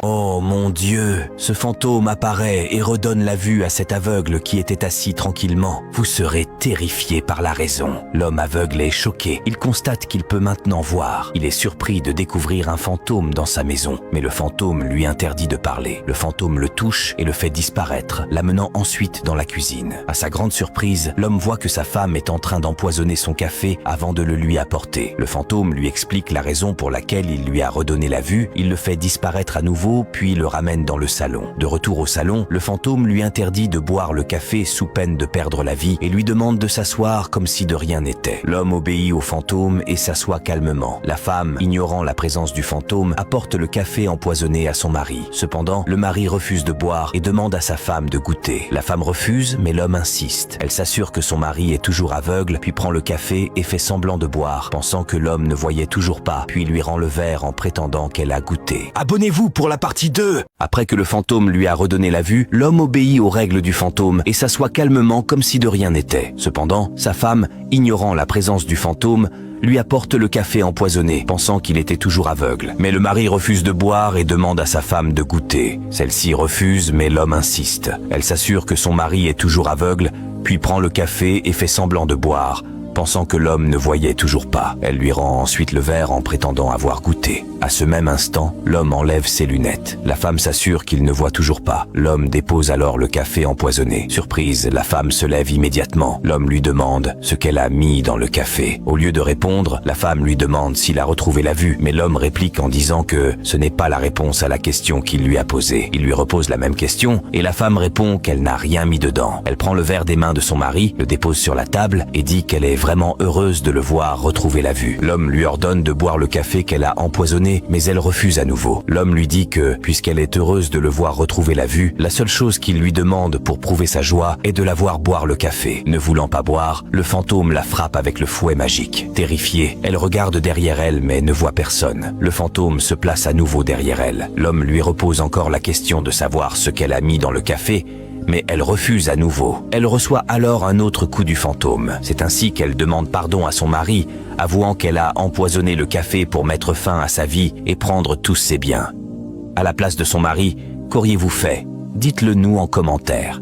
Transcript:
Oh mon Dieu! Ce fantôme apparaît et redonne la vue à cet aveugle qui était assis tranquillement. Vous serez terrifié par la raison. L'homme aveugle est choqué. Il constate qu'il peut maintenant voir. Il est surpris de découvrir un fantôme dans sa maison. Mais le fantôme lui interdit de parler. Le fantôme le touche et le fait disparaître, l'amenant ensuite dans la cuisine. À sa grande surprise, l'homme voit que sa femme est en train d'empoisonner son café avant de le lui apporter. Le fantôme lui explique la raison pour laquelle il lui a redonné la vue. Il le fait disparaître à nouveau, puis le ramène dans le salon. De retour au salon, le fantôme lui interdit de boire le café sous peine de perdre la vie et lui demande de s'asseoir comme si de rien n'était. L'homme obéit au fantôme et s'assoit calmement. La femme, ignorant la présence du fantôme, apporte le café empoisonné à son mari. Cependant, le mari refuse de boire et demande à sa femme de goûter. La femme refuse, mais l'homme insiste. Elle s'assure que son mari est toujours aveugle, puis prend le café et fait semblant de boire, pensant que l'homme ne voyait toujours pas, puis lui rend le verre en prétendant qu'elle a goûté. Abonnez-vous pour la partie 2! Après que le fantôme lui a redonné la vue, l'homme obéit aux règles du fantôme et s'assoit calmement comme si de rien n'était. Cependant, sa femme, ignorant la présence du fantôme, lui apporte le café empoisonné, pensant qu'il était toujours aveugle. Mais le mari refuse de boire et demande à sa femme de goûter. Celle-ci refuse, mais l'homme insiste. Elle s'assure que son mari est toujours aveugle, puis prend le café et fait semblant de boire, pensant que l'homme ne voyait toujours pas. Elle lui rend ensuite le verre en prétendant avoir goûté. À ce même instant, l'homme enlève ses lunettes. La femme s'assure qu'il ne voit toujours pas. L'homme dépose alors le café empoisonné. Surprise, la femme se lève immédiatement. L'homme lui demande ce qu'elle a mis dans le café. Au lieu de répondre, la femme lui demande s'il a retrouvé la vue, mais l'homme réplique en disant que ce n'est pas la réponse à la question qu'il lui a posée. Il lui repose la même question et la femme répond qu'elle n'a rien mis dedans. Elle prend le verre des mains de son mari, le dépose sur la table et dit qu'elle est vraiment heureuse de le voir retrouver la vue. L'homme lui ordonne de boire le café qu'elle a empoisonné, mais elle refuse à nouveau. L'homme lui dit que, puisqu'elle est heureuse de le voir retrouver la vue, la seule chose qu'il lui demande pour prouver sa joie est de la voir boire le café. Ne voulant pas boire, le fantôme la frappe avec le fouet magique. Terrifiée, elle regarde derrière elle mais ne voit personne. Le fantôme se place à nouveau derrière elle. L'homme lui repose encore la question de savoir ce qu'elle a mis dans le café, mais elle refuse à nouveau. Elle reçoit alors un autre coup du fantôme. C'est ainsi qu'elle demande pardon à son mari, avouant qu'elle a empoisonné le café pour mettre fin à sa vie et prendre tous ses biens. À la place de son mari, qu'auriez-vous fait? Dites-le nous en commentaire.